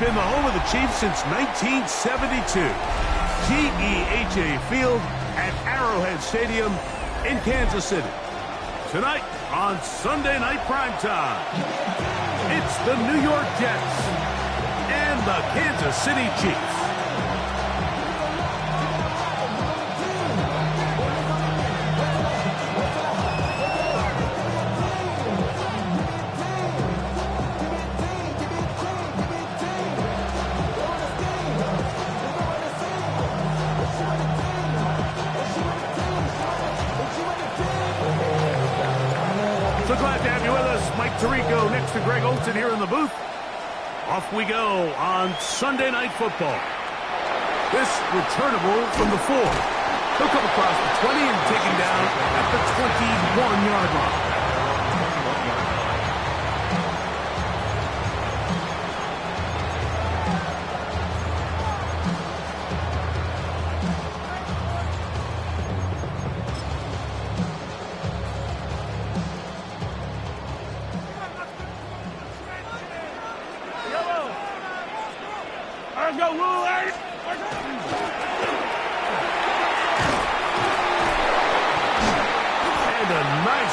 been the home of the Chiefs since 1972. GEHA Field at Arrowhead Stadium in Kansas City. Tonight on Sunday Night Primetime, it's the New York Jets and the Kansas City Chiefs. So glad to have you with us. Mike Tirico next to Greg Olson here in the booth. Off we go on Sunday Night Football. This returnable from the 4. He'll come across the 20 and take him down at the 21-yard line.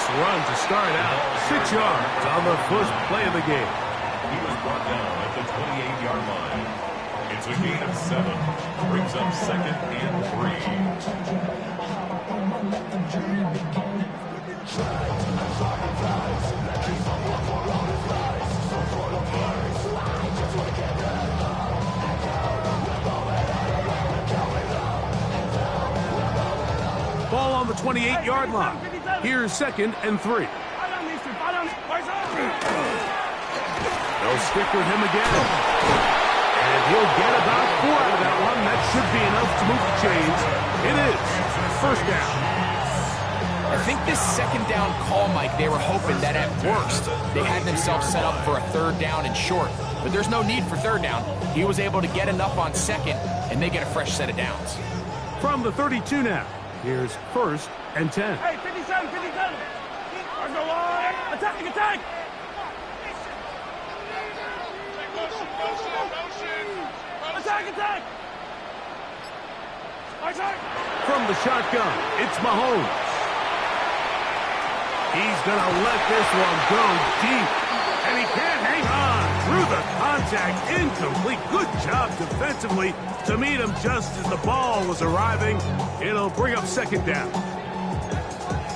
Run to start out. 6 yards on the first play of the game. He was brought down at the 28-yard line. It's a gain of 7. Brings up 2nd and 3. Ball on the 28-yard line. Here's 2nd and 3. They'll stick with him again. And he'll get about 4 out of that one. That should be enough to move the chains. It is first down. I think this 2nd down call, Mike, they were hoping that at worst they had themselves set up for a 3rd down and short. But there's no need for 3rd down. He was able to get enough on 2nd, and they get a fresh set of downs. From the 32 now, here's 1st and 10. Hey, 57, 57. Attack, attack. Attack, attack. From the shotgun, it's Mahomes. He's going to let this one go deep. And he can't hang on through the contact. Incomplete. Good job defensively to meet him just as the ball was arriving. It'll bring up 2nd down.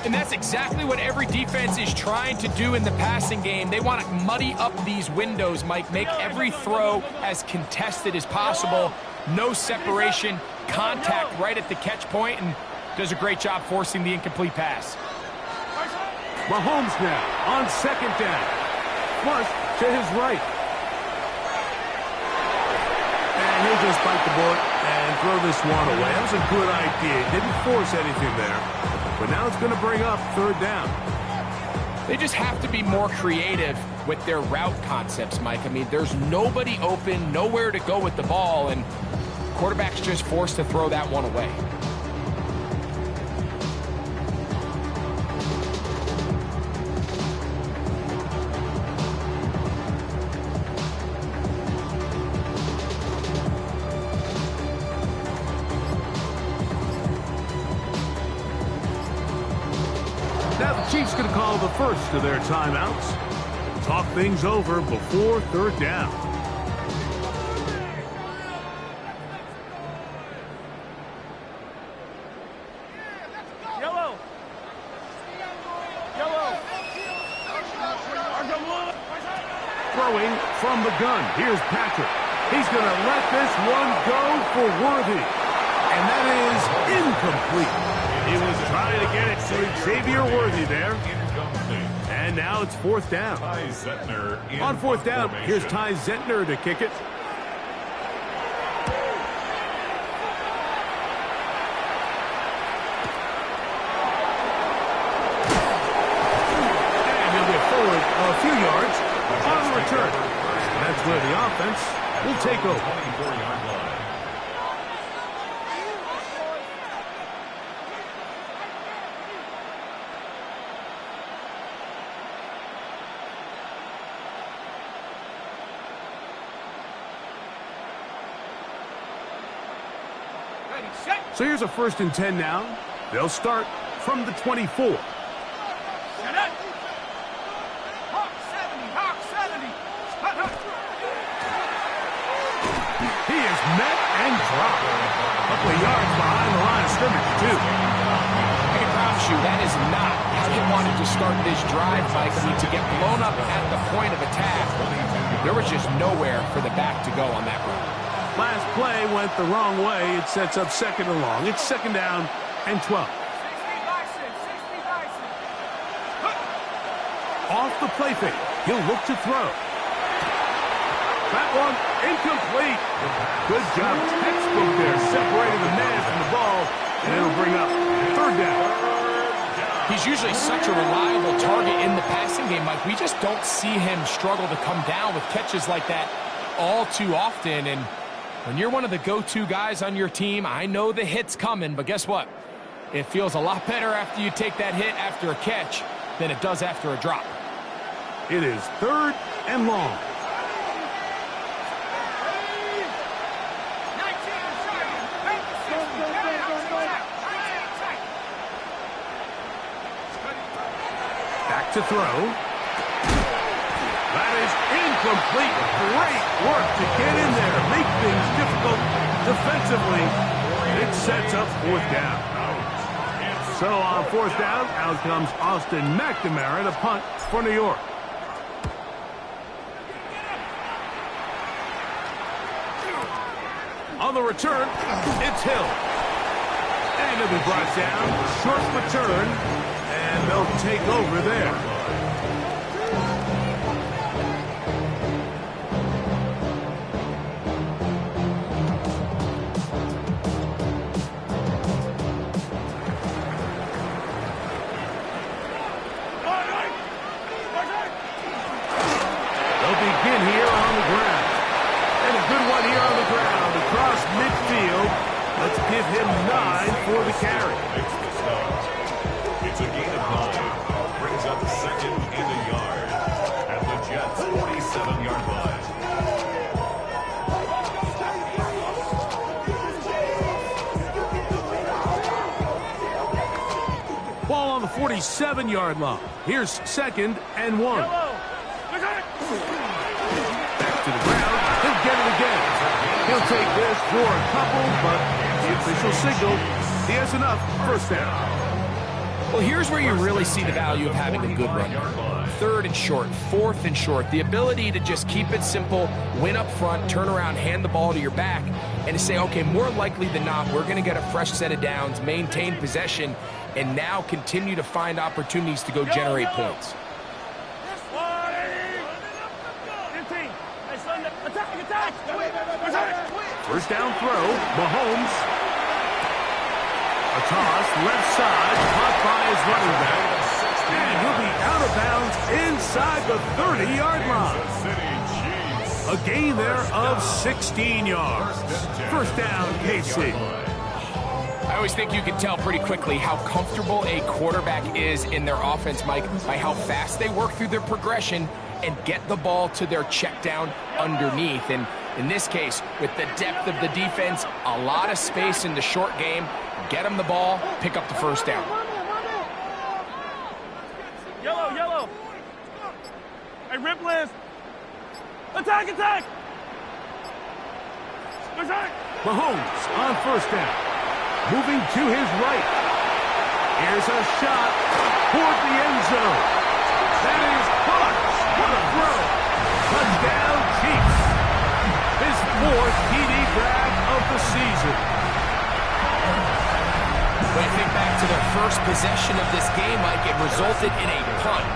And that's exactly what every defense is trying to do in the passing game. They want to muddy up these windows, Mike, make every throw as contested as possible. No separation, contact right at the catch point, and does a great job forcing the incomplete pass. Mahomes now on 2nd down. Flush to his right. And he'll just bite the bullet and throw this one away. That was a good idea. Didn't force anything there. But now it's going to bring up 3rd down. They just have to be more creative with their route concepts, Mike. I mean, there's nobody open, nowhere to go with the ball, and quarterback's just forced to throw that one away. Now the Chiefs going to call the first of their timeouts. Talk things over before 3rd down. Yellow. Yellow. Throwing from the gun. Here's Patrick. He's going to let this one go for Worthy. And that is incomplete. He was trying to get it to Xavier Worthy there. And now it's 4th down. On 4th down, here's Ty Zentner to kick it. And he'll get forward a few yards on the return. That's where the offense will take over. So here's a 1st and 10 now. They'll start from the 24. He is met and dropped. A couple of yards behind the line of scrimmage, too. I can promise you that is not how they wanted to start this drive, Mike. I mean, to get blown up at the point of attack, there was just nowhere for the back to go on that run. Last play went the wrong way. It sets up 2nd and long. It's 2nd down and 12. Off the play fake. He'll look to throw. That one incomplete. Good job. Textbook there, separating the man from the ball, and it'll bring up 3rd down. He's usually such a reliable target in the passing game, Mike. We just don't see him struggle to come down with catches like that all too often. And when you're one of the go-to guys on your team, I know the hit's coming, but guess what? It feels a lot better after you take that hit after a catch than it does after a drop. It is 3rd and long. Back to throw. That is incomplete. Great work to get in there. Make things difficult defensively. It sets up 4th down. So on 4th down, out comes Austin McNamara to punt for New York. On the return, it's Hill. And it'll be brought down. Short return. And they'll take over there. They'll begin here on the ground. And a good one here on the ground. Across midfield. Let's give him 9 for the carry. It's a gain of 9. Brings up 2nd and a yard at the Jets' 47-yard line. Ball on the 47-yard line. Here's 2nd and 1. Back to the ground. He'll get it again. He'll take this for a couple, but the official signal, he has enough. 1st down. Well, here's where you really see the value of having a good run. 3rd and short, 4th and short. The ability to just keep it simple, win up front, turn around, hand the ball to your back, and to say, okay, more likely than not, we're going to get a fresh set of downs, maintain possession, and now continue to find opportunities to go generate points. First down throw. Mahomes. A toss, left side, caught by his running back. And he'll be out of bounds inside the 30-yard line. A gain there of 16 yards. 1st down, KC. I always think you can tell pretty quickly how comfortable a quarterback is in their offense, Mike, by how fast they work through their progression and get the ball to their check down underneath. And in this case, with the depth of the defense, a lot of space in the short game, get them the ball, pick up the 1st down. Yellow. Hey, Ripley. Attack. Mahomes on 1st down. Moving to his right. Here's a shot toward the end zone. That is caught. What a throw. Touchdown, Chiefs. His 4th TD grab of the season. When you think back to their first possession of this game, Mike, it resulted in a punt.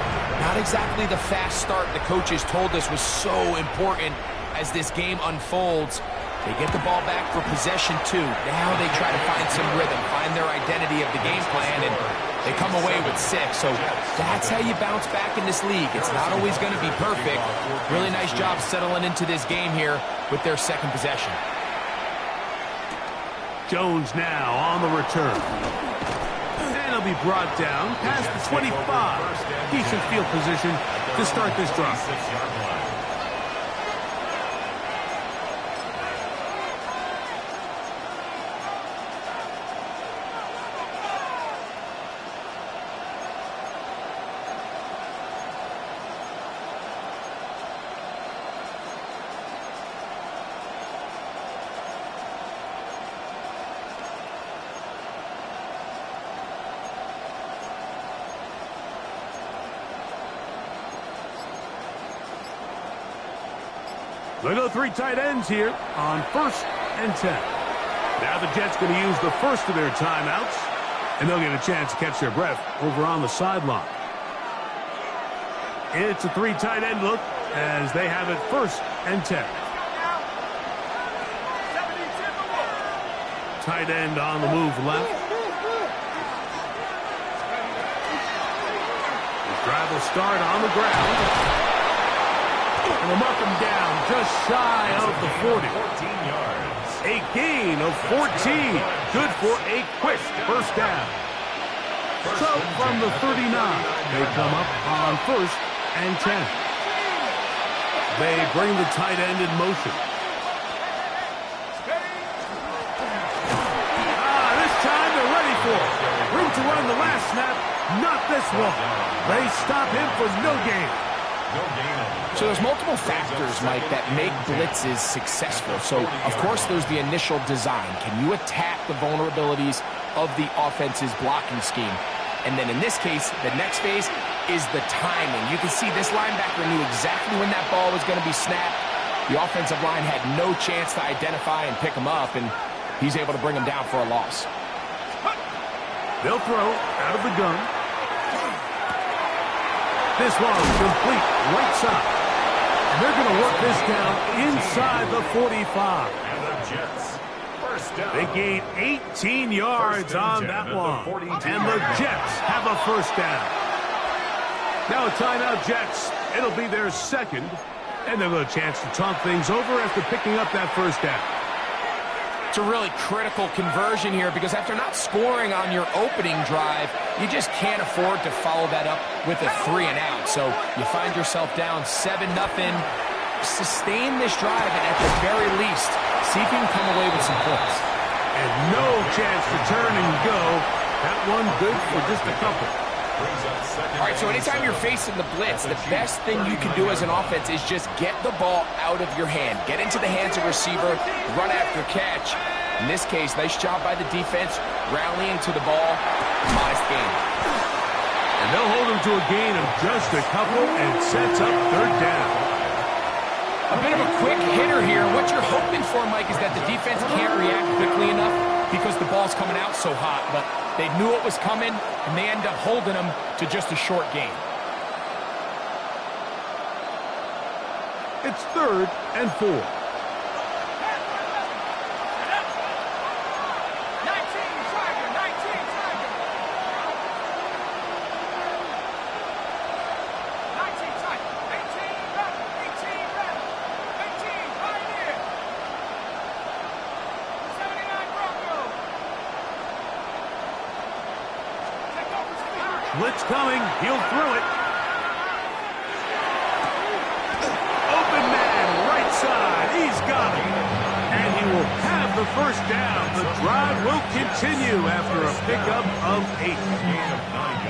Not exactly the fast start the coaches told us was so important as this game unfolds. They get the ball back for possession 2. Now they try to find some rhythm, find their identity of the game plan, and they come away with 6. So that's how you bounce back in this league. It's not always going to be perfect. Really nice job settling into this game here with their 2nd possession. Jones now on the return. And he'll be brought down past the 25. Decent field position to start this drive. They go 3 tight ends here on 1st and 10. Now the Jets going to use the first of their timeouts, and they'll get a chance to catch their breath over on the sideline. It's a 3 tight end look as they have it 1st and 10. Tight end on the move left. His drive will start on the ground. And they'll mark him down just shy of the 40. 14 yards. A gain of 14. Good for a quick first down. So from the 39, they come up on 1st and 10. They bring the tight end in motion. This time they're ready for it. Room to run the last snap, not this one. They stop him for no gain. So there's multiple factors, Mike, that make blitzes successful. So, of course, there's the initial design. Can you attack the vulnerabilities of the offense's blocking scheme? And then in this case, the next phase is the timing. You can see this linebacker knew exactly when that ball was going to be snapped. The offensive line had no chance to identify and pick him up, and he's able to bring him down for a loss. They'll throw out of the gun. This one complete right side. And they're going to work this down inside the 45. And the Jets, first down. They gain 18 yards on that one. And the Jets have a first down. Now a timeout, Jets. It'll be their second. And they'll get a chance to talk things over after picking up that first down. It's a really critical conversion here because after not scoring on your opening drive, you just can't afford to follow that up with a 3 and out. So you find yourself down 7-0. Sustain this drive and at the very least, see if you can come away with some points. And no chance to turn and go. That one good for just a couple. All right, so anytime you're facing the blitz, the best thing you can do as an offense is just get the ball out of your hand. Get into the hands of receiver, run after catch. In this case, nice job by the defense, rallying to the ball. Modest gain. And they'll hold him to a gain of just a couple and sets up 3rd down. A bit of a quick hitter here. What you're hoping for, Mike, is that the defense can't react quickly enough because the ball's coming out so hot. But they knew it was coming, and they end up holding them to just a short gain. It's 3rd and 4. Blitz coming. He'll throw it. Open man, right side. He's got it. And he will have the first down. The drive will continue after a pickup of 8.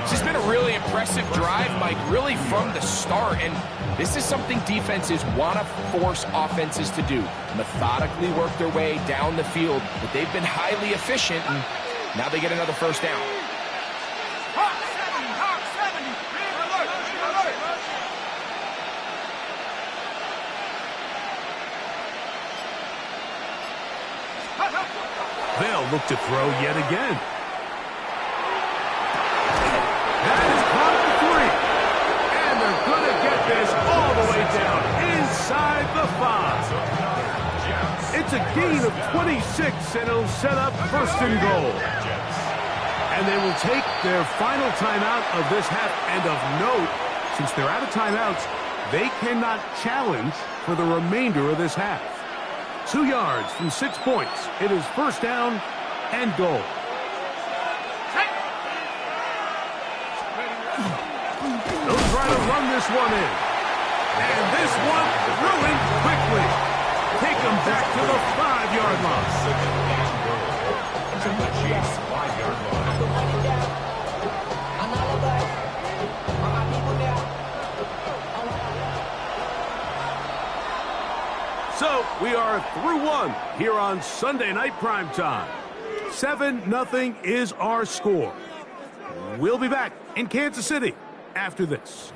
This has been a really impressive drive, Mike, really from the start. And this is something defenses want to force offenses to do. Methodically work their way down the field. But they've been highly efficient, and now they get another first down. They'll look to throw yet again. That is caught for 3. And they're going to get this all the way down inside the 5. It's a gain of 26, and it'll set up 1st and goal. And they will take their final timeout of this half. And of note, since they're out of timeouts, they cannot challenge for the remainder of this half. 2 yards from 6 points. It is 1st down and goal. They'll try to run this one in. And this one ruined quickly. Take them back to the 5-yard line. To the Chiefs' 5-yard line. So we are through 1 here on Sunday Night Primetime. 7-0 is our score. We'll be back in Kansas City after this.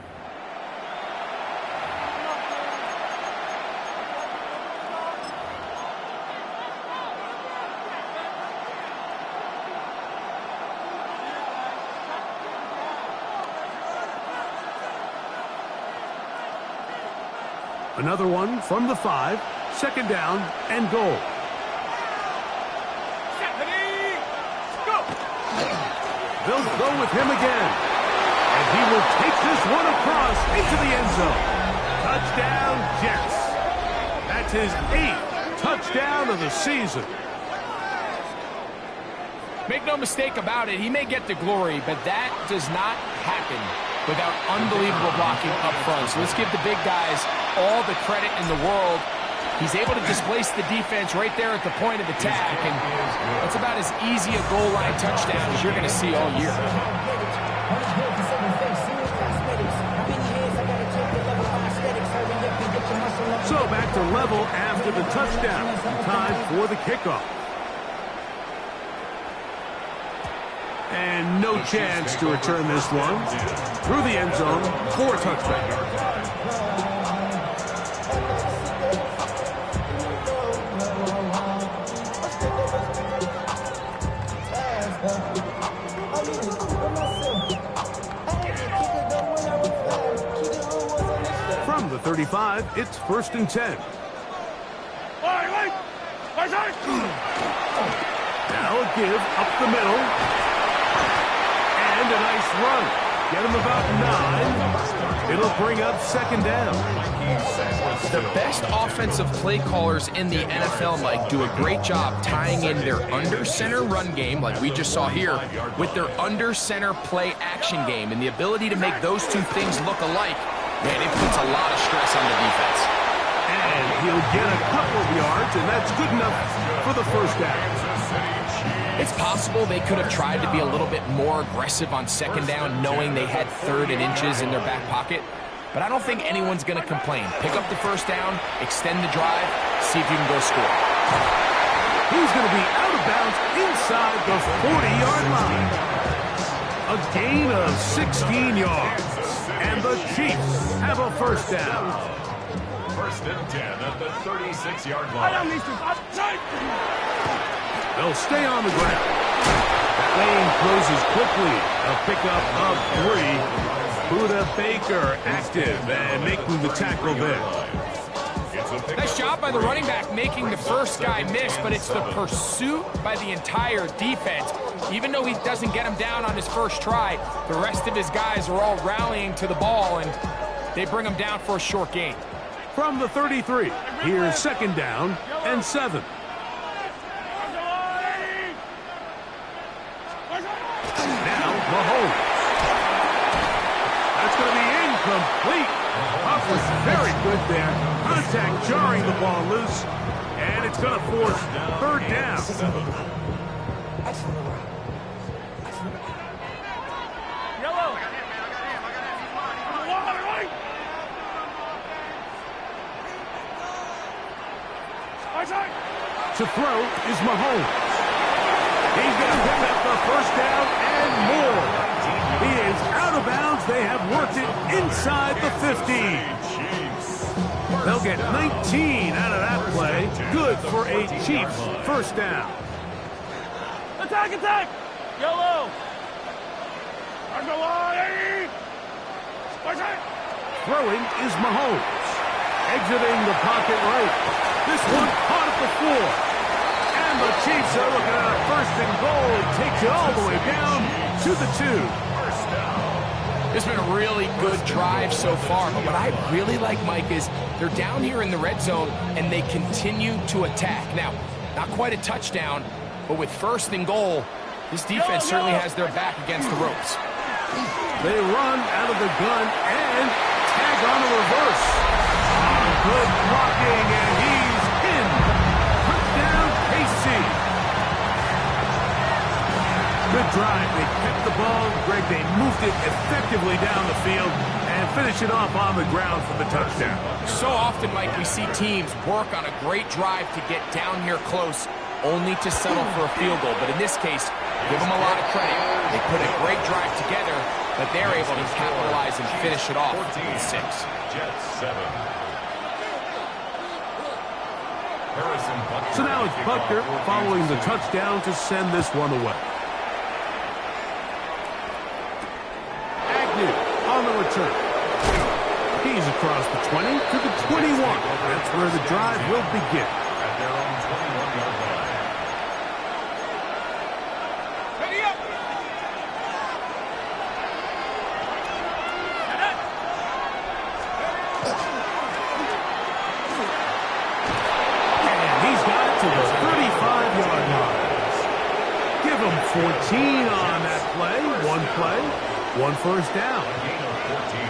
Another one from the 5. Second down and goal. They'll go with him again. And he will take this one across into the end zone. Touchdown, Jets. That's his 8th touchdown of the season. Make no mistake about it, he may get the glory, but that does not happen without unbelievable blocking up front. So let's give the big guys all the credit in the world. He's able to displace the defense right there at the point of attack, and that's about as easy a goal line touchdown as you're going to see all year. So back to level after the touchdown. Time for the kickoff. And no chance to return this one. Through the end zone for a touchback. From the 35, it's 1st and 10. Now a give up the middle. And a nice run. Get him about 9. It'll bring up 2nd down. The best offensive play callers in the NFL, Mike, do a great job tying in their under-center run game, like we just saw here, with their under-center play action game. And the ability to make those two things look alike, man, it puts a lot of stress on the defense. And he'll get a couple of yards, and that's good enough for the 1st down. It's possible they could have tried to be a little bit more aggressive on 2nd down, knowing they had 3rd and inches in their back pocket. But I don't think anyone's going to complain. Pick up the 1st down, extend the drive, see if you can go score. He's going to be out of bounds inside the 40-yard line. A gain of 16 yards. And the Chiefs have a 1st down. 1st and 10 at the 36-yard line. They'll stay on the ground. That lane closes quickly. A pickup of 3. Buda Baker active and making the tackle there. Nice job by the running back making the first guy miss, but it's the pursuit by the entire defense. Even though he doesn't get him down on his first try, the rest of his guys are all rallying to the ball, and they bring him down for a short gain. From the 33, here's 2nd down and 7. Now Mahomes. That's going to be incomplete. Huff was very good there. Contact jarring the ball loose. And it's going to force 3rd down. Yellow. To throw is Mahomes. He's going to pick up the 1st down and more. He is out of bounds. They have worked it inside the 15. They'll get 19 out of that play. Good for a Chiefs 1st down. Attack, attack! Yellow! Throwing is Mahomes. Exiting the pocket right. This one caught at the 4. And the Chiefs are looking at a 1st and goal. It takes it all the way down to the 2. It's been a really good drive so far, but what I really like, Mike, is they're down here in the red zone, and they continue to attack. Now, not quite a touchdown, but with 1st and goal, this defense certainly has their back against the ropes. They run out of the gun and tag on a reverse. Good blocking, and he's in. Touchdown, KC. Good drive. They kept the ball. Greg, they moved it effectively down the field and finish it off on the ground for the touchdown. So often, Mike, we see teams work on a great drive to get down here close, only to settle for a field goal. But in this case, give them a lot of credit. They put a great drive together, but they're able to capitalize and finish it off with 6. Jets 7. So now it's Butker following the touchdown to send this one away. Agnew on the return. He's across the 20 to the 21. That's where the drive will begin. At their own 21-yard line. Ready up. And he's got it to the 35-yard line. Give him 14 on that play. One first down. A gain of 14.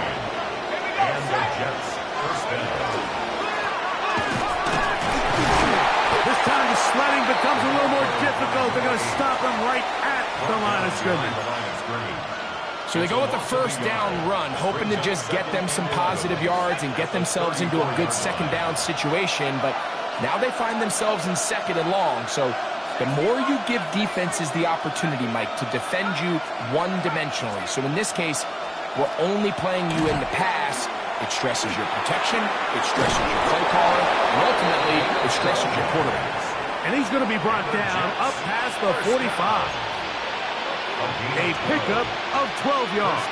And the Jets first down. This time the sledding becomes a little more difficult. They're going to stop him right at the line of scrimmage. So they go with the first down run, hoping to just get them some positive yards and get themselves into a good second down situation. But now they find themselves in second and long. So the more you give defenses the opportunity, Mike, to defend you one-dimensionally. So in this case, we're only playing you in the pass. It stresses your protection, it stresses your play caller, and ultimately, it stresses your quarterback. And he's going to be brought down up past the 45. A pickup of 12 yards.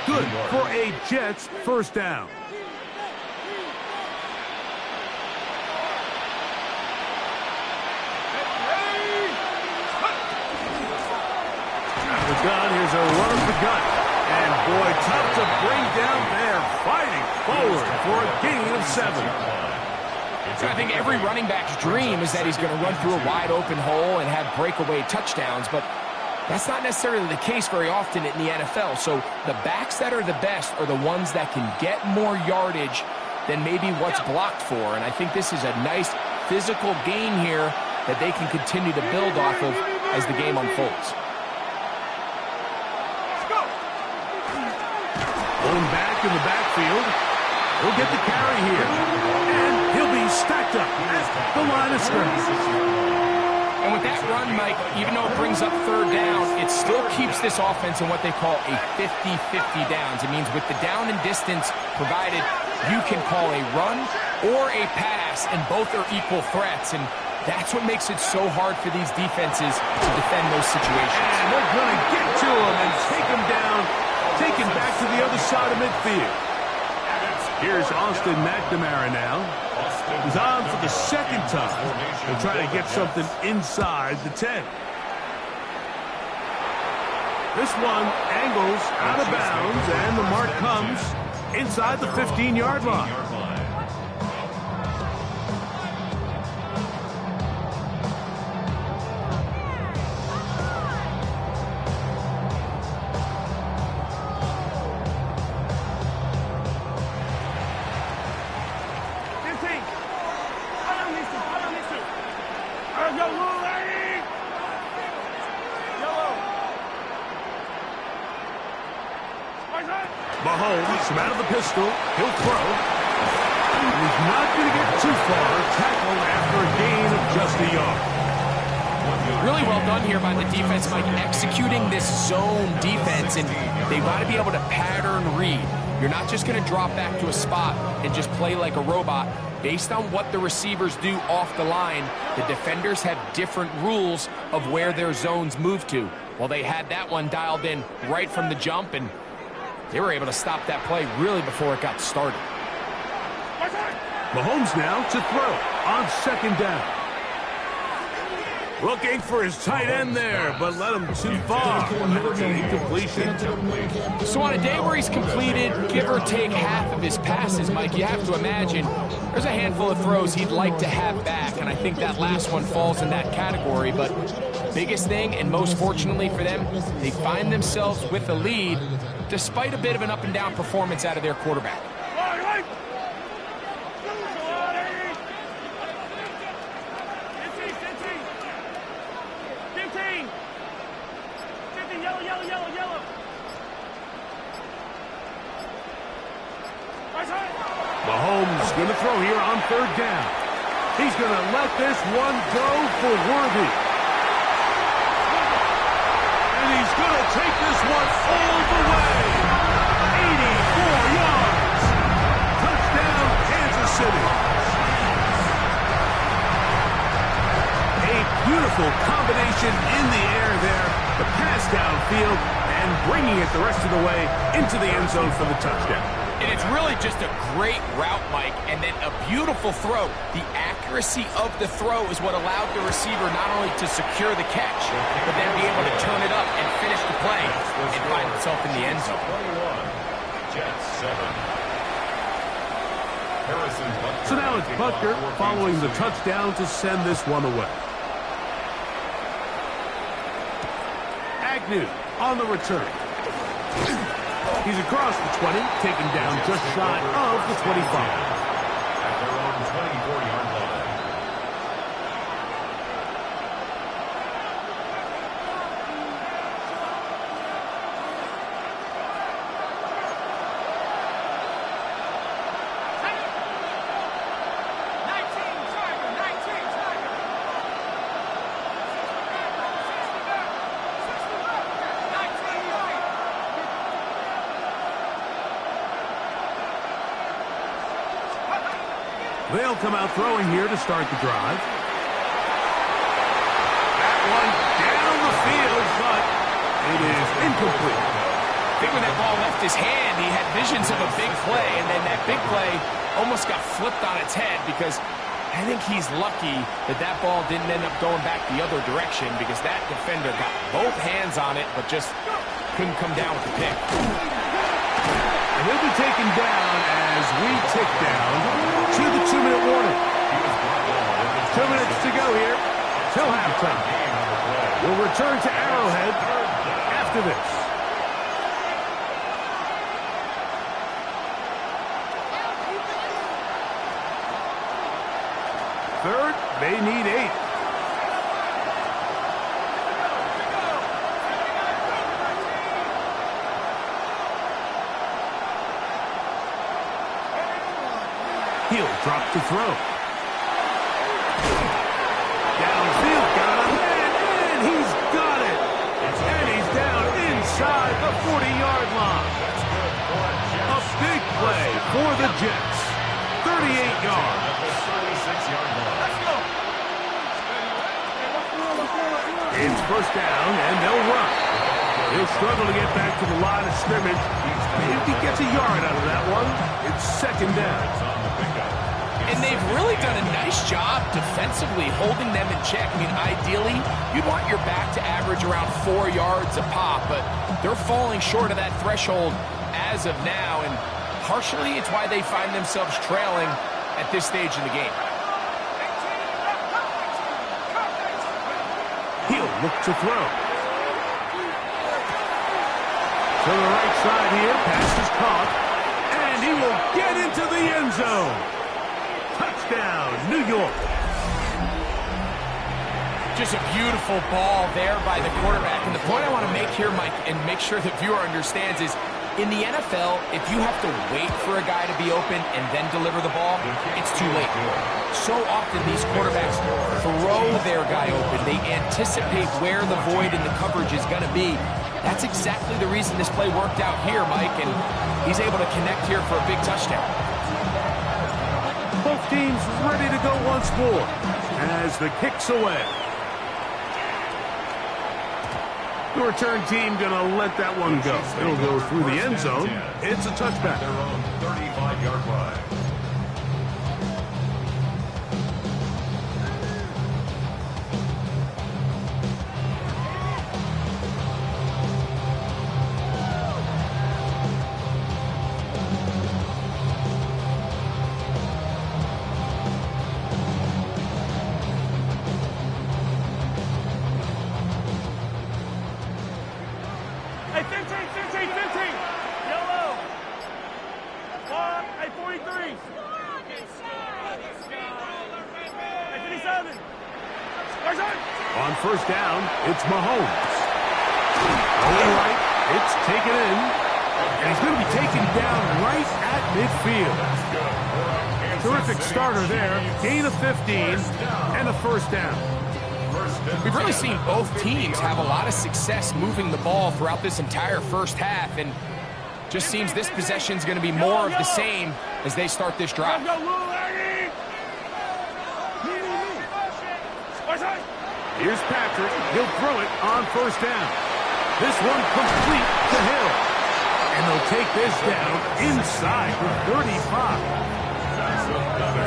Good for a Jets first down. Out of the gun, here's a run of the gun. And boy, tough to bring down there. Fighting forward for a gain of 7. So I think every running back's dream is that he's going to run through a wide open hole and have breakaway touchdowns, but that's not necessarily the case very often in the NFL. So the backs that are the best are the ones that can get more yardage than maybe what's blocked for. And I think this is a nice physical gain here that they can continue to build off of as the game unfolds. Going back in the backfield. He'll get the carry here. And he'll be stacked up at the line of scrimmage. And with that run, Mike, even though it brings up third down, it still keeps this offense in what they call a 50-50 downs. It means with the down and distance provided, you can call a run or a pass, and both are equal threats. And that's what makes it so hard for these defenses to defend those situations. And they're going to get to him and take him down, take him back to the other side of midfield. Here's Austin McNamara now. He's on for the second time. He'll try to get something inside the 10. This one angles out of bounds, and the mark comes inside the 15-yard line. Mahomes out of the pistol. He'll throw. He's not going to get too far. Tackled after a gain of just a yard. Really well done here by the defense, Mike, executing this zone defense, and they got to be able to pattern read. You're not just going to drop back to a spot and just play like a robot. Based on what the receivers do off the line, the defenders have different rules of where their zones move to. Well, they had that one dialed in right from the jump, and they were able to stop that play really before it got started. Mahomes now to throw on second down. Looking for his tight end there, but led him too far. It's an incompletion. So on a day where he's completed, give or take half of his passes, Mike, you have to imagine there's a handful of throws he'd like to have back, and I think that last one falls in that category. But biggest thing, and most fortunately for them, they find themselves with a lead despite a bit of an up-and-down performance out of their quarterback. Mahomes going to throw here on third down. He's going to let this one go for Worthy. And he's going to take this one all the way. 84 yards. Touchdown, Kansas City. A beautiful combination in the air there. The pass downfield and bringing it the rest of the way into the end zone for the touchdown. And it's really just a great route, Mike, and then a beautiful throw. The accuracy of the throw is what allowed the receiver not only to secure the catch, but then be able to turn it up and finish the play and find himself in the end zone. 21, Jets 7. So now it's Butker following the touchdown to send this one away. Agnew on the return. He's across the 20, taken down just shy of the 25. At their own 24-yard line. They'll come out throwing here to start the drive. That one down the field, but it is incomplete. I think when that ball left his hand, he had visions of a big play, and then that big play almost got flipped on its head because I think he's lucky that that ball didn't end up going back the other direction because that defender got both hands on it but just couldn't come down with the pick. And he'll be taken down as we tick down to the 2-minute warning. 2 minutes to go here till halftime. We'll return to Arrowhead after this. Third, they need 8. He'll drop to throw. Downfield, got him, and he's got it. And he's down inside the 40-yard line. A big play for the Jets. 38 yards. It's first down, and they'll run. He'll struggle to get back to the line of scrimmage. If he gets a yard out of that one, it's second down. And they've really done a nice job defensively holding them in check. I mean, ideally, you'd want your back to average around 4 yards a pop, but they're falling short of that threshold as of now, and partially it's why they find themselves trailing at this stage in the game. He'll look to throw. To the right side here, pass is caught, and he will get into the end zone. Touchdown, New York. Just a beautiful ball there by the quarterback. And the point I want to make here, Mike, and make sure the viewer understands is, in the NFL, if you have to wait for a guy to be open and then deliver the ball, it's too late. So often these quarterbacks throw their guy open. They anticipate where the void in the coverage is going to be. That's exactly the reason this play worked out here, Mike, and he's able to connect here for a big touchdown. Both teams ready to go once more as the kick's away. The return team going to let that one go. It'll go through the end zone. It's a touchback. Their own 35-yard line. Hey, 15, 15, 15. Yellow. 43. Hey, 57. On first down, it's Mahomes. Going right, it's taken in. And he's going to be taken down right at midfield. Terrific starter there. Gain of 15 and a first down. We've really seen both teams have a lot of success moving the ball throughout this entire first half, and just seems this possession is going to be more of the same as they start this drive. Here's Patrick. He'll throw it on first down. This one complete to Hill. And they'll take this down inside the 35.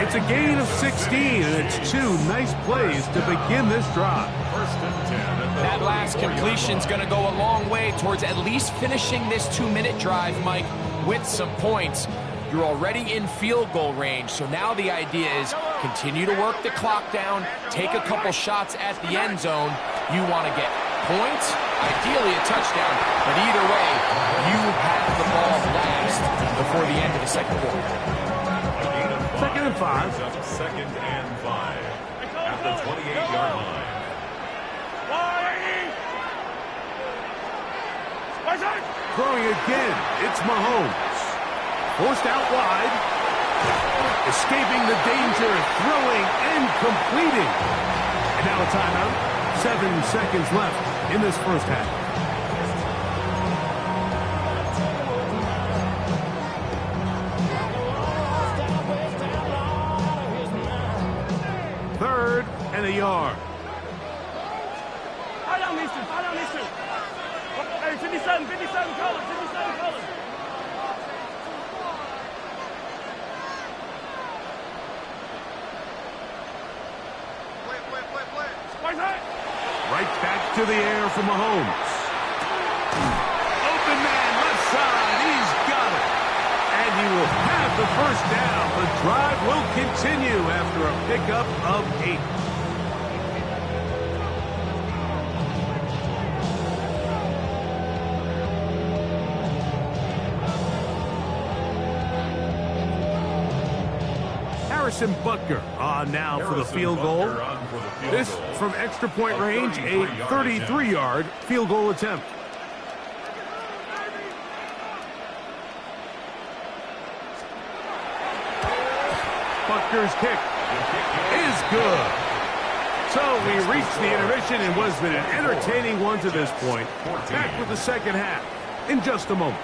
It's a gain of 16, and it's 2 nice plays to begin this drive. That last completion's going to go a long way towards at least finishing this 2-minute drive, Mike, with some points. You're already in field goal range, so now the idea is continue to work the clock down, take a couple shots at the end zone. You want to get points, ideally a touchdown, but either way, you have the ball last before the end of the second quarter. 2nd and 5. 2nd and 5 at the 28-yard line. Throwing again, it's Mahomes. Forced out wide. Escaping the danger, throwing and completing. And now a timeout. 7 seconds left in this first half. Third and a yard. Fire down, Easton. Fire down, Easton. Hey, 57 colors, 57 colors. Right back to the air for Mahomes. Open man, left side. He's got it. And he will have the first down. The drive will continue after a pickup of 8. Harrison Butker on now for the field goal. This from extra point range, a 33-yard field goal attempt. Butker's kick is good. So we reached the intermission and was been an entertaining one to this point. Back with the second half in just a moment.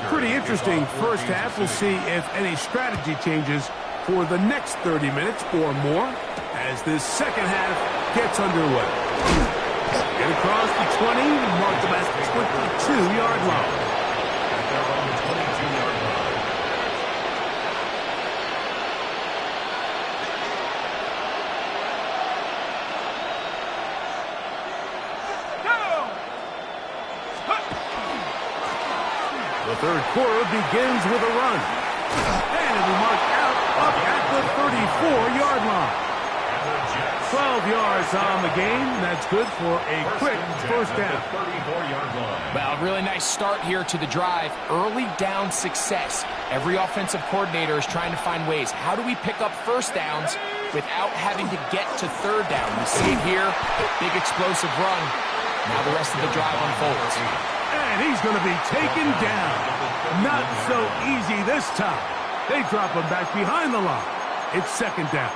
Pretty interesting first half. We'll see if any strategy changes for the next 30 minutes or more as this second half gets underway. Get across the 20, mark them at the 22-yard line. They're on the 22-yard line. The third quarter begins with a run. And it'll be marked out up at the 34-yard line. 12 yards on the game. That's good for a quick first down. 34-yard line. Well, really nice start here to the drive. Early down success. Every offensive coordinator is trying to find ways. How do we pick up first downs without having to get to third down? We see it here. Big explosive run. Now the rest of the drive unfolds. And he's going to be taken down. Not so easy this time. They drop him back behind the line. It's second down.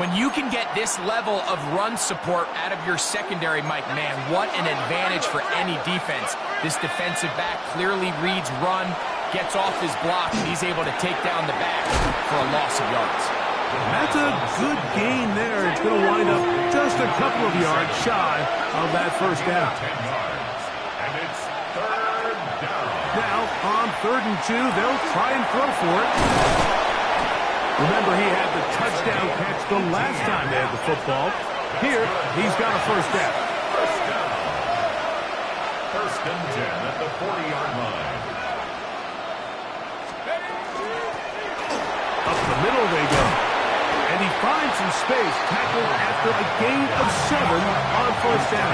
When you can get this level of run support out of your secondary, Mike, man, what an advantage for any defense. This defensive back clearly reads run, gets off his block, and he's able to take down the back for a loss of yards. That's a good gain there. It's going to wind up just a couple of yards shy of that first down. 10 yards. And it's third down. Now, on 3rd and 2, they'll try and throw for it. Remember, he had the touchdown catch the last time they had the football. Here, he's got a first down. First down. 1st and 10 at the 40-yard line. Up the middle they go. And he finds some space, tackled after a gain of 7 on first down.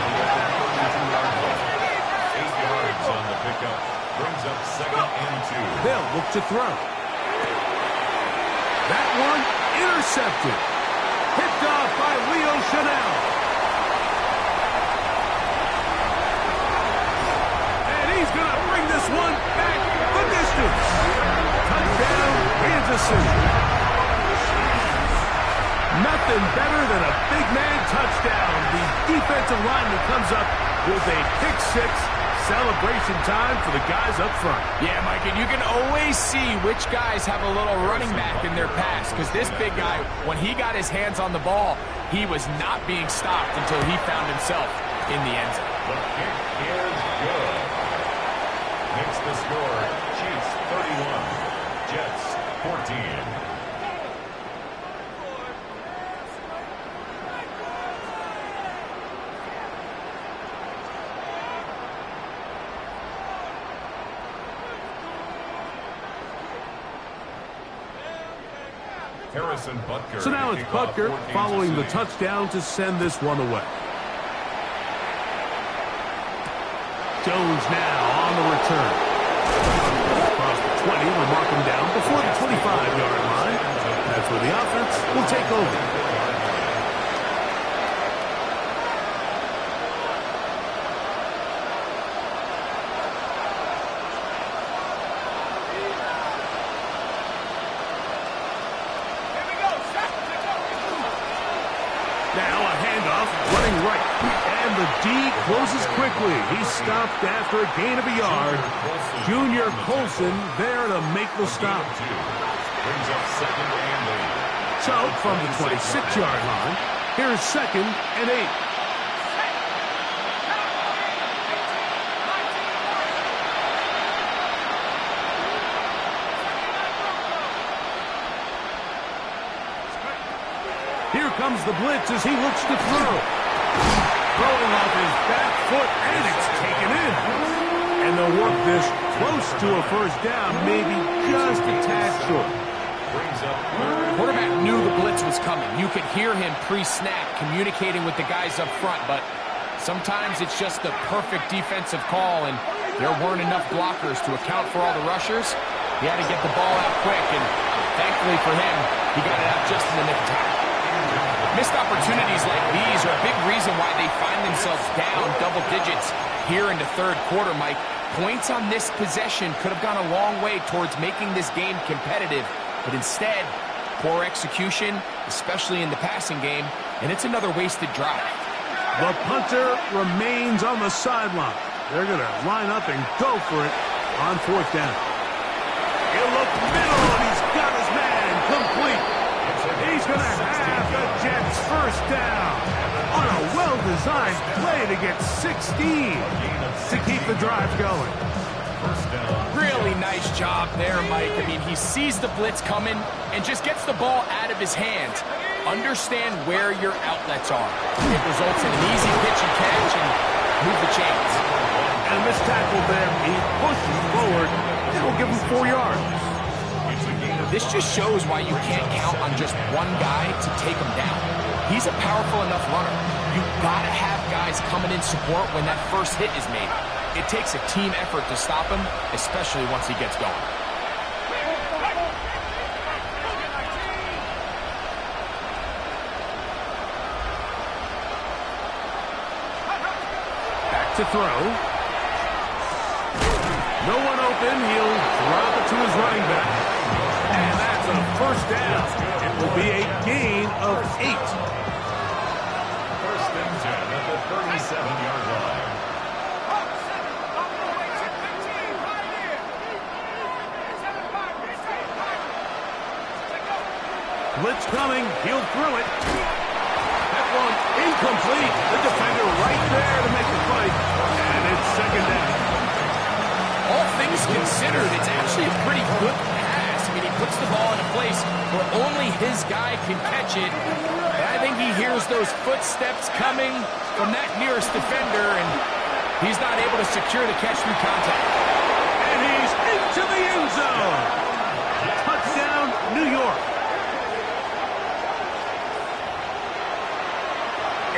8 yards on the pickup. Brings up 2nd and 2. They'll look to throw. That one intercepted. Picked off by Leo Chanel. And he's going to bring this one back the distance. Touchdown, Kansas City. Nothing better than a big man touchdown. The defensive lineman comes up with a pick six, celebration time for the guys up front. Yeah, Mike, and you can always see which guys have a little running back in their pass, because this big guy, when he got his hands on the ball, he was not being stopped until he found himself in the end zone. The kick is good. Makes the score Chiefs 31, Jets 14. Harrison Butker. So now it's Butker following the touchdown to send this one away. Jones now on the return. Across the 20 will mark him down before the 25-yard line. That's where the offense will take over. Now a handoff, running right. And the D closes quickly. He's stopped after a gain of a yard. Junior Colson there to make the stop. Brings up second and 8. So from the 26-yard line, here's 2nd and 8. Here comes the blitz as he looks to throw. Throwing off his back foot, and it's taken in. And they'll work this close to a first down, maybe just a tad short. Quarterback knew the blitz was coming. You could hear him pre-snap communicating with the guys up front, but sometimes it's just the perfect defensive call, and there weren't enough blockers to account for all the rushers. He had to get the ball out quick, and thankfully for him, he got it out just in the nick of time. Missed opportunities like these are a big reason why they find themselves down double digits here in the third quarter, Mike. Points on this possession could have gone a long way towards making this game competitive, but instead, poor execution, especially in the passing game, and it's another wasted drive. The punter remains on the sideline. They're going to line up and go for it on 4th down. He'll look middle, and he's got his man complete. He's going to have the Jets first down on a well-designed play to get 16 to keep the drive going. Really nice job there, Mike. I mean, he sees the blitz coming and just gets the ball out of his hands. Understand where your outlets are. It results in an easy pitch and catch and move the chains. And this tackle there, he pushes forward. It'll give him 4 yards. This just shows why you can't count on just one guy to take him down. He's a powerful enough runner. You've got to have guys coming in support when that first hit is made. It takes a team effort to stop him, especially once he gets going. Back to throw. No one open. He'll drop it to his running back. And that's a first down. It will be a gain of 8. First and 10 at the 37-yard line. Blitz coming. He'll throw it. That one incomplete. The defender right there to make the fight. And it's 2nd down. All things considered, it's actually a pretty good pass. I mean, he puts the ball in a place where only his guy can catch it. And I think he hears those footsteps coming from that nearest defender, and he's not able to secure the catch through contact. And he's into the end zone. Touchdown, New York.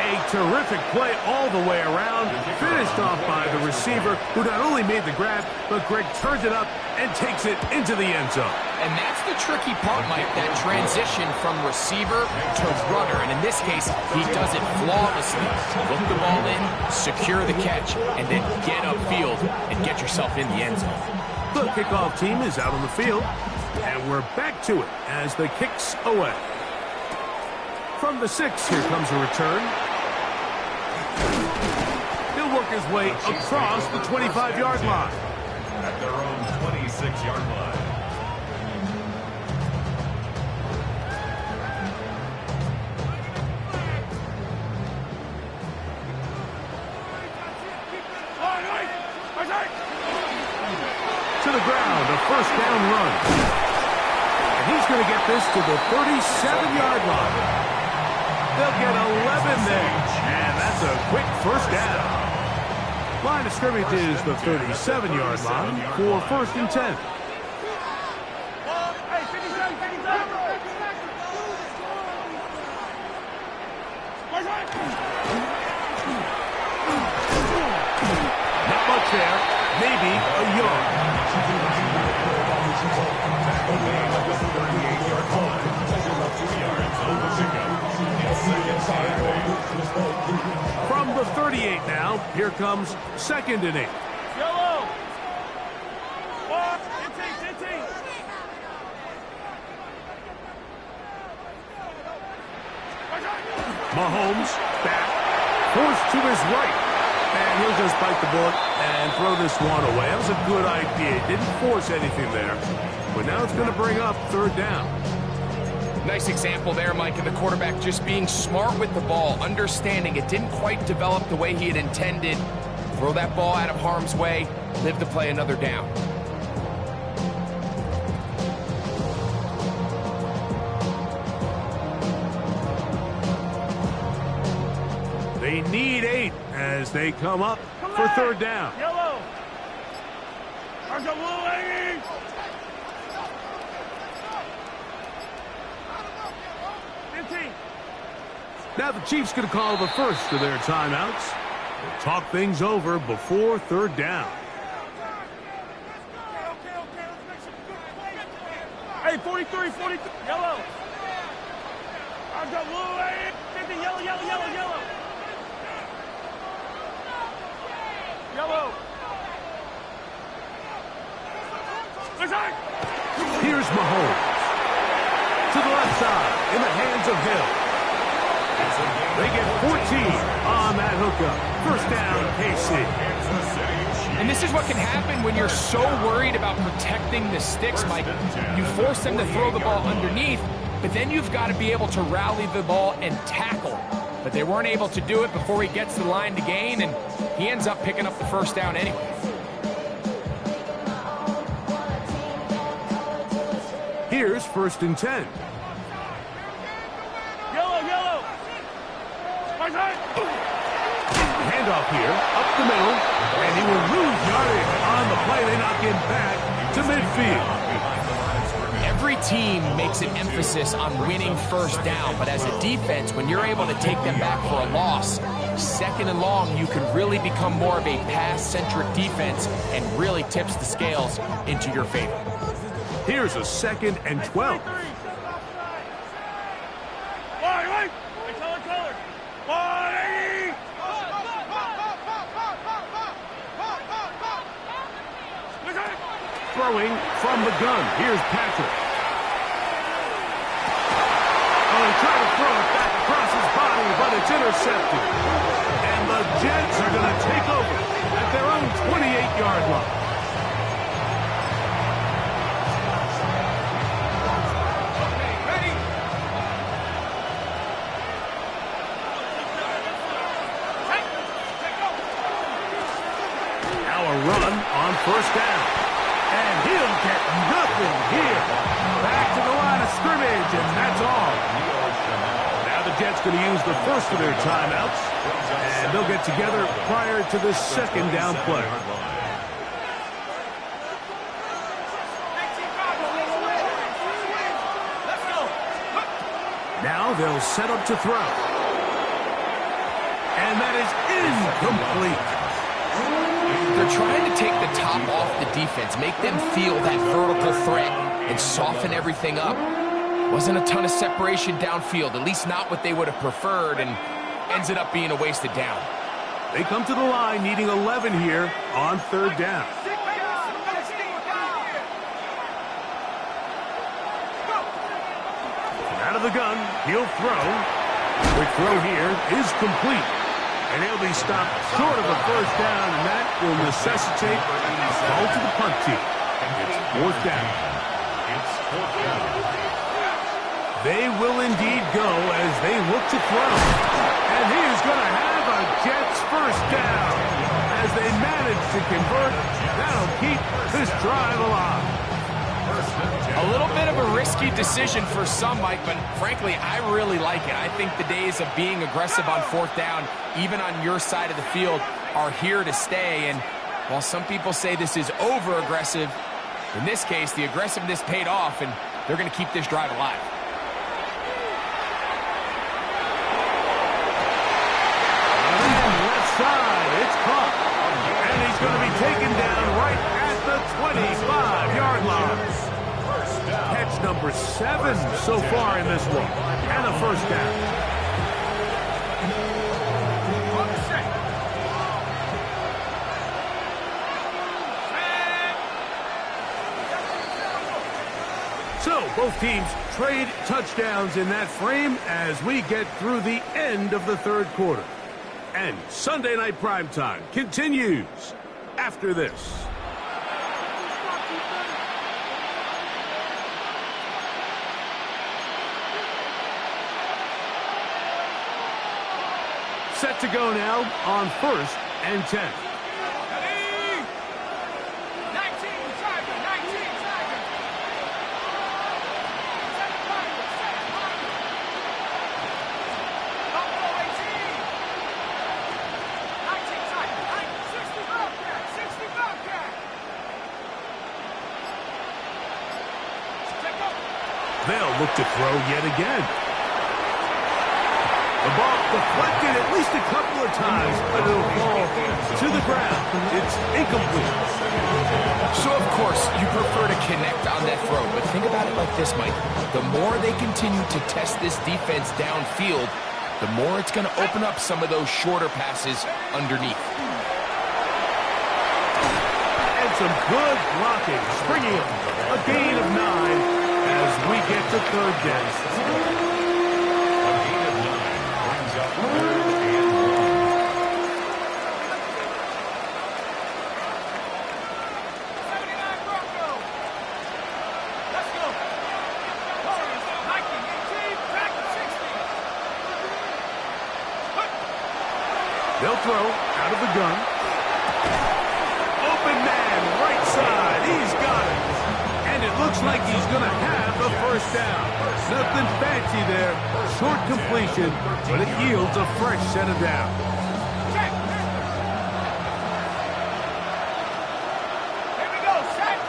A terrific play all the way around, finished off by the receiver, who not only made the grab, but Greg turns it up and takes it into the end zone. And that's the tricky part, Mike, that transition from receiver to runner. And in this case, he does it flawlessly. Look the ball in, secure the catch, and then get upfield and get yourself in the end zone. The kickoff team is out on the field, and we're back to it as the kick's away. From the 6, here comes a return. He'll work work his way across the 25-yard line. At their own 26-yard line. To the ground, a first down run. And he's going to get this to the 37-yard line. They'll get 11 there. And that's a quick first down. Line of scrimmage is the 37-yard line for first and 10. Not much there. Maybe a yard. From the 38 now, here comes second and 8. Yellow. Mahomes back, forced to his right. And he'll just bite the bullet and throw this one away. That was a good idea. Didn't force anything there. But now it's going to bring up third down. Nice example there, Mike, of the quarterback just being smart with the ball, understanding it didn't quite develop the way he had intended. Throw that ball out of harm's way, live to play another down. They need 8 as they come up for third down. Yellow. Now the Chiefs going to call the first of their timeouts. They'll talk things over before third down. Hey, 43, 43. Yellow. I've got blue, 50, yellow, yellow, yellow, yellow. Yellow. Here's Mahomes. To the left side, in the hands of Hill. They get 14 on that hookup. First down, KC. And this is what can happen when you're so worried about protecting the sticks, Mike. You force them to throw the ball underneath, but then you've got to be able to rally the ball and tackle. But they weren't able to do it before he gets the line to gain, and he ends up picking up the first down anyway. Here's first and 10. Yellow, yellow. Handoff here, up the middle, and he will lose yardage on the play. They knock him back to midfield. Every team makes an emphasis on winning first down, but as a defense, when you're able to take them back for a loss, second and long, you can really become more of a pass-centric defense and really tips the scales into your favor. Here's a second and 12. Throwing from the gun. Here's Patrick. Oh, he tried to throw it back across his body, but it's intercepted. And the Jets are going to take over at their own 28-yard line. Now a run on first down. And he'll get nothing here. Back to the line of scrimmage, and that's all. Now the Jets going to use the first of their timeouts, and they'll get together prior to the second down play. Now they'll set up to throw. And that is incomplete. They're trying to take the top off the defense, make them feel that vertical threat, and soften everything up. Wasn't a ton of separation downfield, at least not what they would have preferred, and ends it up being a wasted down. They come to the line needing 11 here on third down. Out of the gun, he'll throw. Quick throw here is complete. And he'll be stopped short of a first down, and that will necessitate a ball to the punt team. It's fourth down. They will indeed go as they look to throw. And he is going to have a Jets first down. As they manage to convert, that'll keep this drive alive. A little bit of a risky decision for some, Mike, but frankly, I really like it. I think the days of being aggressive on fourth down, even on your side of the field, are here to stay. And while some people say this is over-aggressive, in this case, the aggressiveness paid off, and they're going to keep this drive alive. Left side, it's caught. And he's going to be taken down right at the 25-yard line. Catch number 7 so far in this one. And a first down. So, both teams trade touchdowns in that frame as we get through the end of the third quarter. And Sunday Night Primetime continues after this. Set to go now on 1st and 10. They'll look to throw yet again. The ball deflected at least a couple of times, but it'll fall to the ground. It's incomplete. So, of course, you prefer to connect on that throw, but think about it like this, Mike. The more they continue to test this defense downfield, the more it's going to open up some of those shorter passes underneath. And some good blocking, bringing a gain of 9 as we get to third down. They'll throw out of the gun. Open man, right side. He's got it. And it looks like he's going to have the first down. Nothing fancy there. Short completion, but it yields a fresh set of downs. Here we go, set.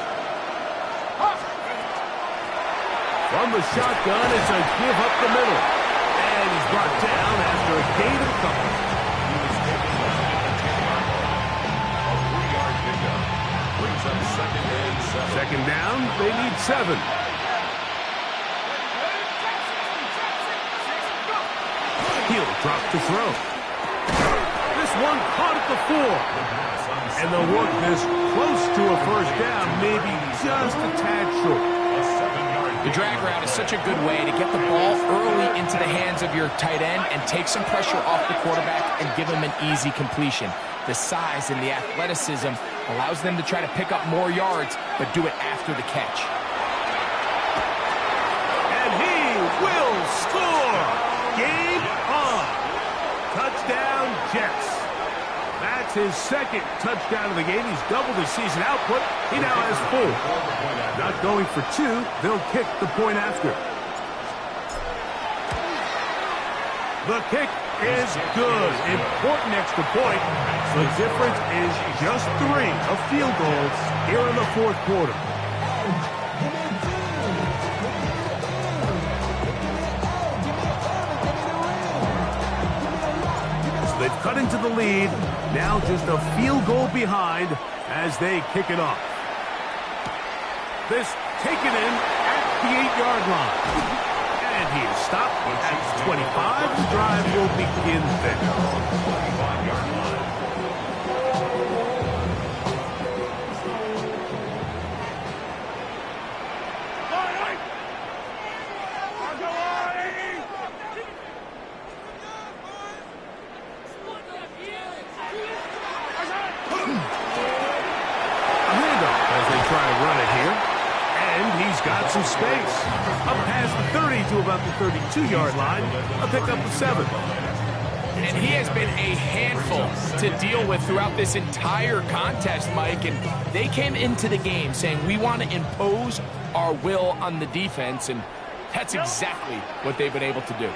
From the shotgun, it's a give up the middle. And he's brought down after a gain of a couple. Second down, they need 7. He'll drop to throw. This one caught at the 4. And they'll work this close to a first down, maybe just a tad short. The drag route is such a good way to get the ball early into the hands of your tight end and take some pressure off the quarterback and give him an easy completion. The size and the athleticism allows them to try to pick up more yards, but do it after the catch. And he will score! Game on! Touchdown, Jets. That's his second touchdown of the game. He's doubled his season output. He now has 4. Not going for 2. They'll kick the point after. The kick is good. Important extra point. The difference is just 3 of field goals here in the fourth quarter. So they've cut into the lead. Now just a field goal behind as they kick it off. This taken in at the 8-yard line. And he is stopped at 25. The drive will begin there. space. Up past the 30 to about the 32-yard line. A pickup of 7. And he has been a handful to deal with throughout this entire contest, Mike. And they came into the game saying, we want to impose our will on the defense. And that's exactly what they've been able to do.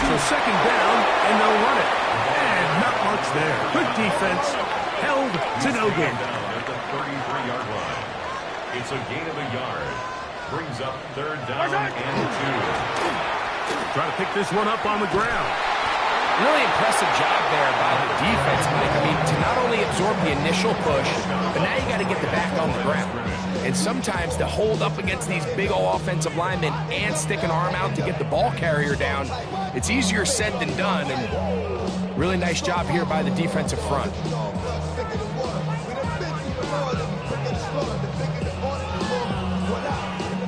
So second down, and they'll run it. And not much there. Good defense. Held to no gain. At the 33-yard line. It's a gain of a yard. Brings up third down and 2. Try to pick this one up on the ground. Really impressive job there by the defense, Mike. I mean, to not only absorb the initial push, but now you got to get the back on the ground. And sometimes to hold up against these big old offensive linemen and stick an arm out to get the ball carrier down, it's easier said than done. And really nice job here by the defensive front.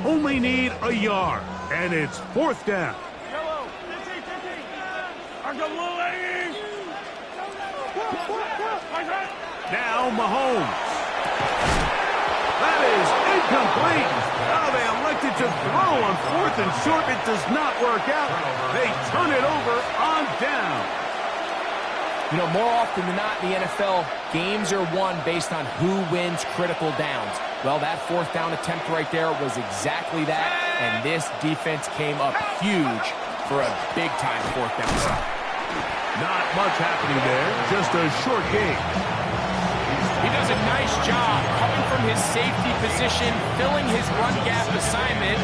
Only need a yard, and it's fourth down. Now Mahomes. That is incomplete. Oh, they elected to throw on 4th and short. It does not work out. They turn it over on down. You know, more often than not in the NFL, games are won based on who wins critical downs. Well, that 4th down attempt right there was exactly that, and this defense came up huge for a big-time 4th down stop. Not much happening there, just a short game. He does a nice job coming from his safety position, filling his run gap assignment,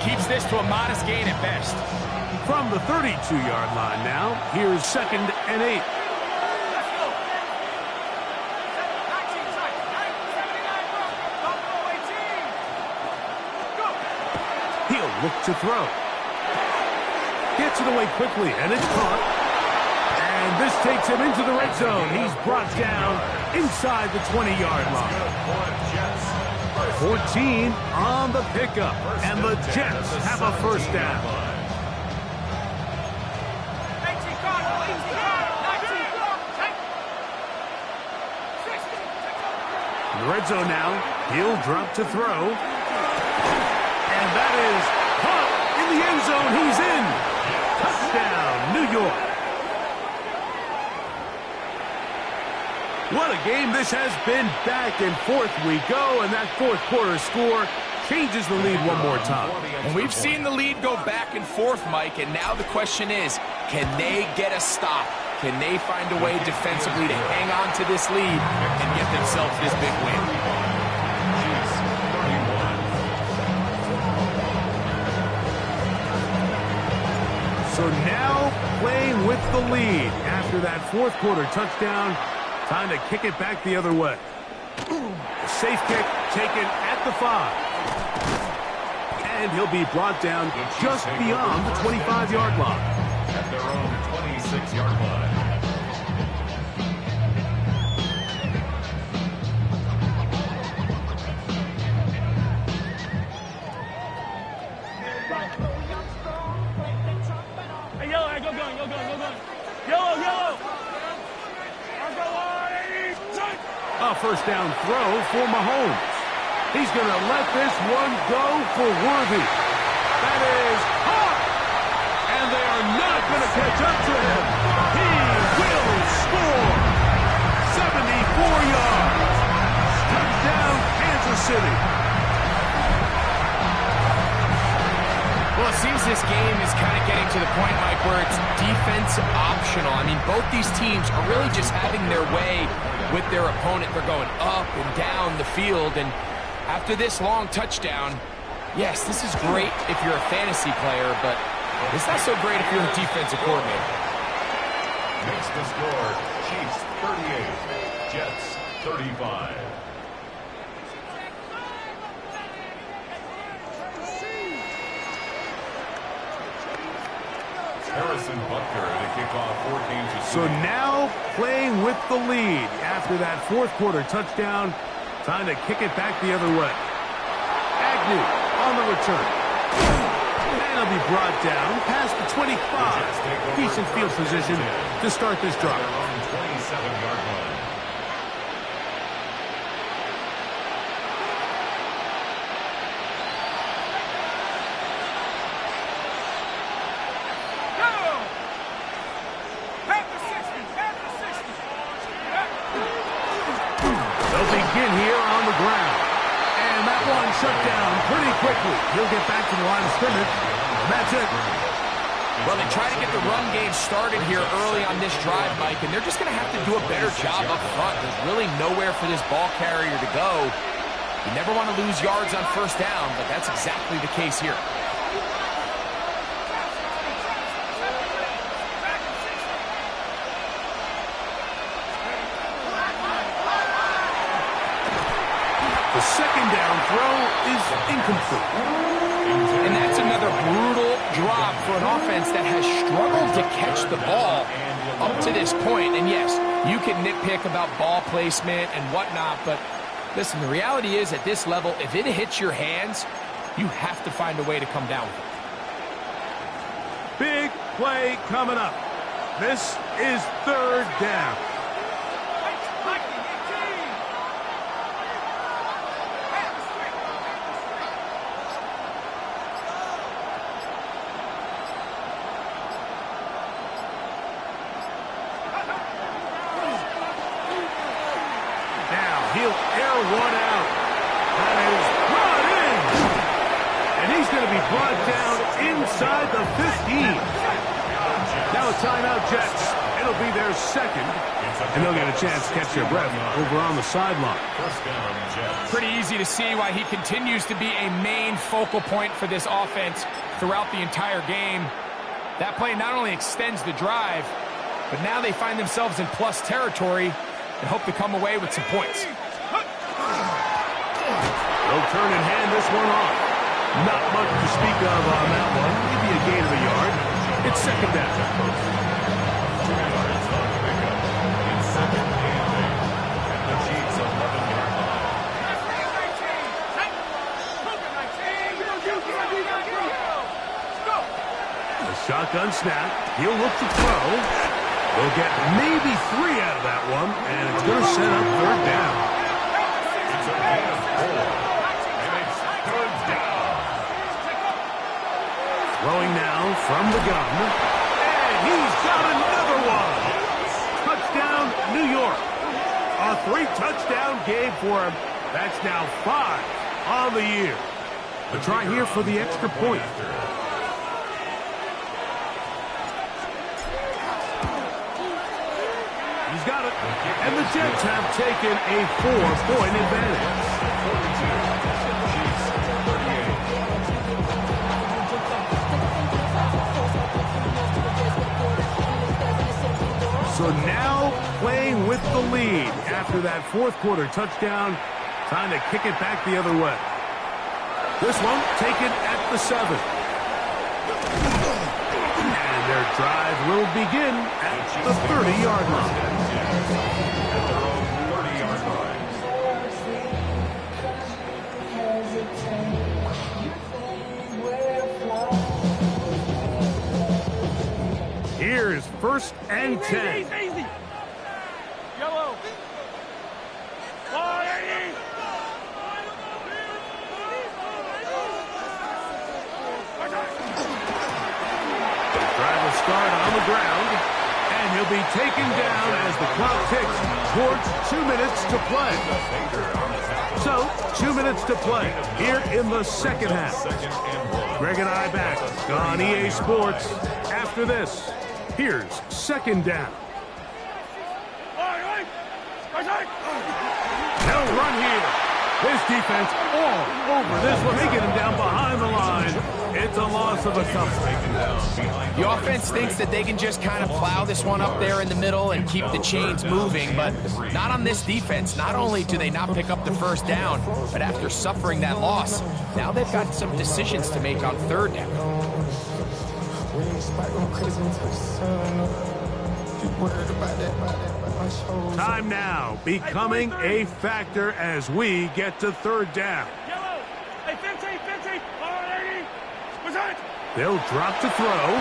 keeps this to a modest gain at best. From the 32-yard line now, here's second and 8. He'll look to throw. Gets it away quickly, and it's caught. And this takes him into the red zone. He's brought down inside the 20-yard line. 14 on the pickup, and the Jets have a first down. In the red zone now, he'll drop to throw. And that is caught in the end zone. He's in. Touchdown, New York. What a game this has been. Back and forth we go, and that fourth quarter score changes the lead one more time. And we've seen the lead go back and forth, Mike, and now the question is, can they get a stop? Can they find a way defensively to hang on to this lead and get themselves this big win? So now playing with the lead after that fourth quarter touchdown. Time to kick it back the other way. A safe kick taken at the 5. And he'll be brought down just beyond the 25-yard line. At their own 26-yard line. Hey, yellow, go gun. Yellow. A first down throw for Mahomes. He's going to let this one go for Worthy. That is hot. And they are not going to catch up to him. He will score. 74 yards. Touchdown, Kansas City. Well, it seems this game is kind of getting to the point, Mike, where it's defense optional. I mean, both these teams are really just having their way with their opponent. They're going up and down the field, and after this long touchdown, yes, this is great if you're a fantasy player, but it's not so great if you're a defensive coordinator. Makes the score, Chiefs 38, Jets 35. Harrison Butker to kick off 14-6. So now playing with the lead after that fourth quarter touchdown. Time to kick it back the other way. Agnew on the return. And he'll be brought down past the 25. Decent field position to start this drive. 27-yard line. incomplete. He'll get back to the line of scrimmage. That's it. Well, they try to get the run game started here early on this drive, Mike, and they're just going to have to do a better job up front. There's really nowhere for this ball carrier to go. You never want to lose yards on first down, but that's exactly the case here. The second down throw is incomplete. And that's another brutal drop for an offense that has struggled to catch the ball up to this point. And yes, you can nitpick about ball placement and whatnot, but listen, the reality is at this level, if it hits your hands, you have to find a way to come down with it. Big play coming up. This is third down. He'll air one out. That is brought in. And he's going to be brought down inside the 15. Now a timeout, Jets. It'll be their second. And they'll get a chance to catch their breath over on the sideline. Pretty easy to see why he continues to be a main focal point for this offense throughout the entire game. That play not only extends the drive, but now they find themselves in plus territory and hope to come away with some points. They'll turn and hand this one off. Not much to speak of on that one. Maybe a gain of a yard. It's second down. The shotgun snap. He'll look to throw. They'll get maybe 3 out of that one, and it's going to set up third down. It's a gain of 4. And it's third down. Throwing now from the gun. And he's got another one. Touchdown, New York. A 3-touchdown game for him. That's now 5 on the year. A try here for the extra point. He's got it. And the Jets have taken a 4-point advantage. So now playing with the lead after that fourth quarter touchdown. Time to kick it back the other way. This one taken at the 7. And their drive will begin at the 30-yard line. At their own 30-yard line. Here's first and 10. Easy. Yellow. Ball, easy. Drive will start on the ground, and he'll be taken down as the clock ticks towards 2 minutes to play. So, 2 minutes to play here in the second half. Greg and I back on EA Sports. After this, here's second down. They'll run here. This defense all over this one. They get him down behind the line. It's a loss of a couple. The offense thinks that they can just kind of plow this one up there in the middle and keep the chains moving, but not on this defense. Not only do they not pick up the first down, but after suffering that loss, now they've got some decisions to make on third down. Time now becoming a factor as we get to third down. Yellow. Hey, 15. Ball, 80. What's that? They'll drop to throw.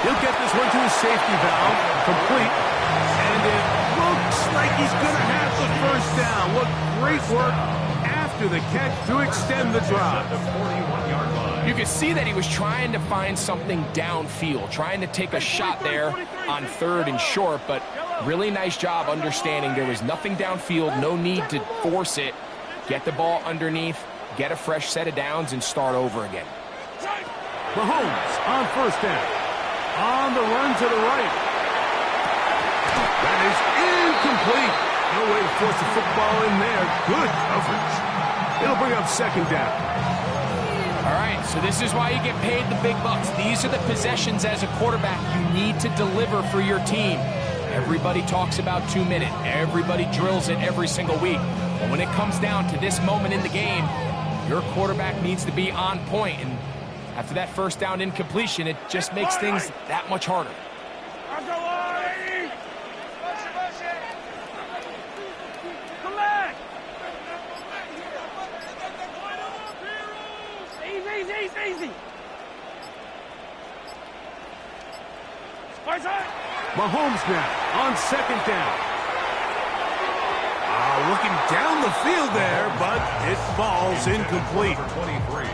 He'll get this one to his safety valve, complete. And it looks like he's going to have the first down. What great work after the catch to extend the drive. You could see that he was trying to find something downfield, trying to take a shot there on third and short, but really nice job understanding there was nothing downfield, no need to force it. get the ball underneath, get a fresh set of downs, and start over again. Mahomes on first down. On the run to the right. That is incomplete. No way to force the football in there. Good coverage. It'll bring up second down. All right, so this is why you get paid the big bucks. These are the possessions as a quarterback you need to deliver for your team. Everybody talks about 2 minute. Everybody drills it every single week. But when it comes down to this moment in the game, your quarterback needs to be on point. And after that first down incompletion, it just makes things that much harder. Come back. Easy. Mahomes now on second down. Looking down the field there, but it falls incomplete.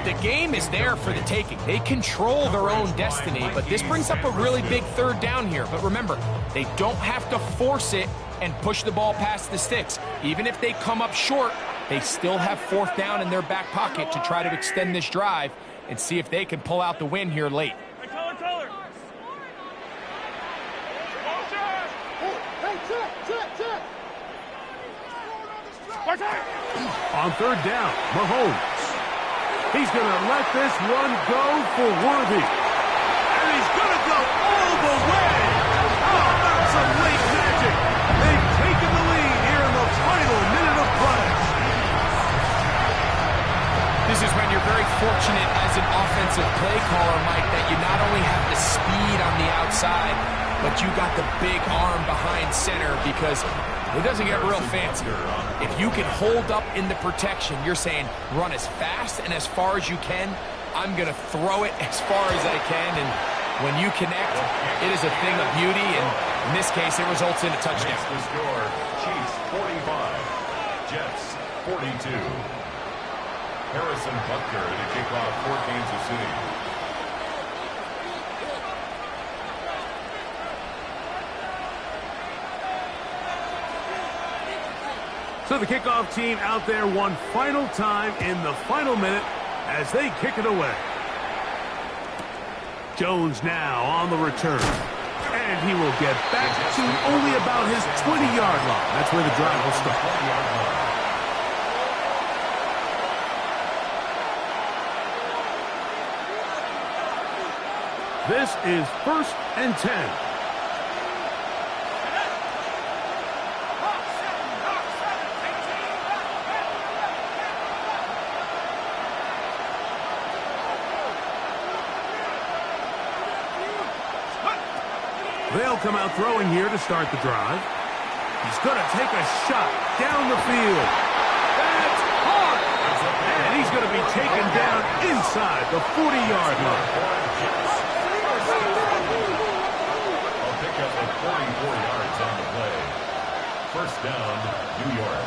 The game is there for the taking. They control their own destiny, but this brings up a really big third down here. But remember, they don't have to force it and push the ball past the sticks. Even if they come up short, they still have fourth down in their back pocket to try to extend this drive and see if they can pull out the win here late. On third down, Mahomes. He's going to let this one go for Worthy. And he's going to go all the way. How about some late magic? They've taken the lead here in the final minute of play. This is when you're very fortunate as an offensive play caller, Mike, that you not only have the speed on the outside, but you got the big arm behind center, because it doesn't get real fancy. If you can hold up in the protection, you're saying run as fast and as far as you can. I'm going to throw it as far as I can, and when you connect, it is a thing of beauty, and in this case, it results in a touchdown. The score, Chiefs 45, Jets 42. Harrison Butker to kick off for Kansas City. So the kickoff team out there one final time in the final minute as they kick it away. Jones now on the return. And he will get back to only about his 20-yard line. That's where the drive will start. This is 1st and 10. They'll come out throwing here to start the drive. He's going to take a shot down the field. That's hard. And he's going to be taken down inside the 40-yard line. I'll pick up at 44 yards on the play. First down, New York.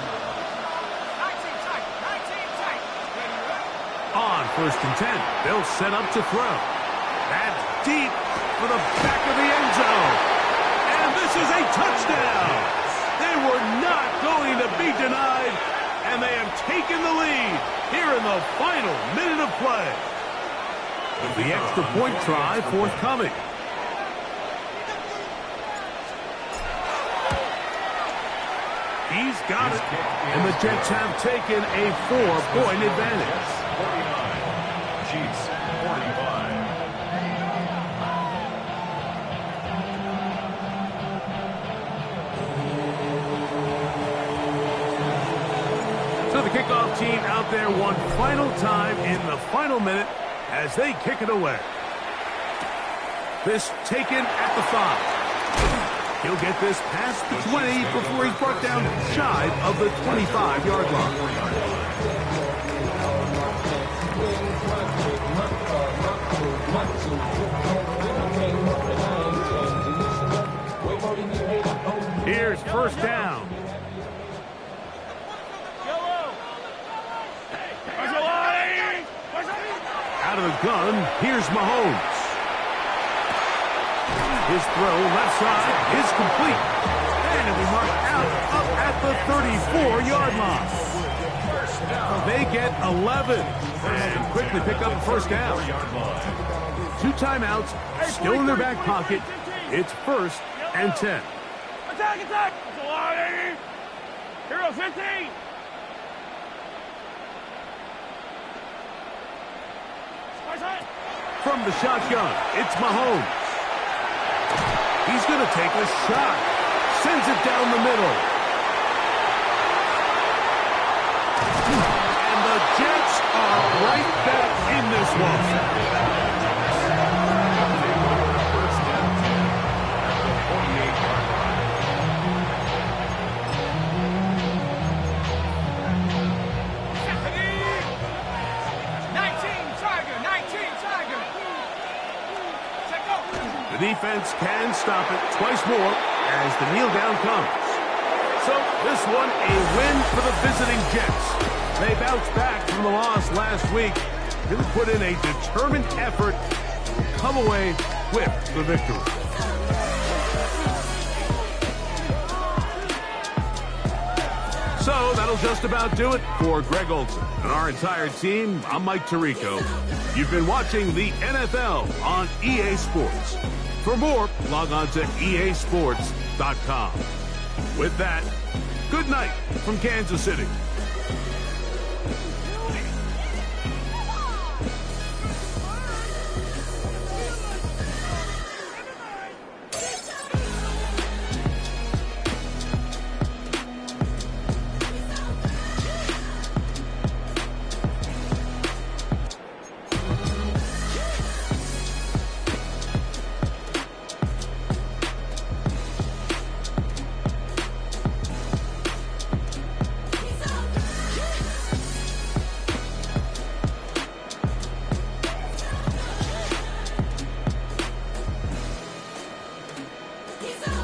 On 1st and 10, they'll set up to throw. That's deep for the back of the end zone. And this is a touchdown. They were not going to be denied, and they have taken the lead here in the final minute of play. The extra point try forthcoming. He's got it, and the Jets have taken a 4-point advantage. 49, Chiefs 45. So the kickoff team out there one final time in the final minute as they kick it away. This taken at the 5. He'll get this past the 20 before he's brought down shy of the 25-yard line. Here's first down. Out of the gun, here's Mahomes. His throw left side is complete. And it'll be marked out up at the 34-yard line. They get 11 and quickly pick up a first down. 2 timeouts still in their back pocket. It's 1st and 10. Attack, attack! That's a lot, 80. Hero 15. From the shotgun, it's Mahomes. He's going to take a shot. Sends it down the middle. And the Jets are right back in this one. First and 10 at the 48-yard line. The defense can stop it twice more as the kneel down comes. So this one a win for the visiting Jets. They bounced back from the loss last week. Really put in a determined effort to come away with the victory. So that'll just about do it for Greg Olson and our entire team. I'm Mike Tirico. You've been watching the NFL on EA Sports. For more, log on to easports.com. With that, good night from Kansas City. He's up.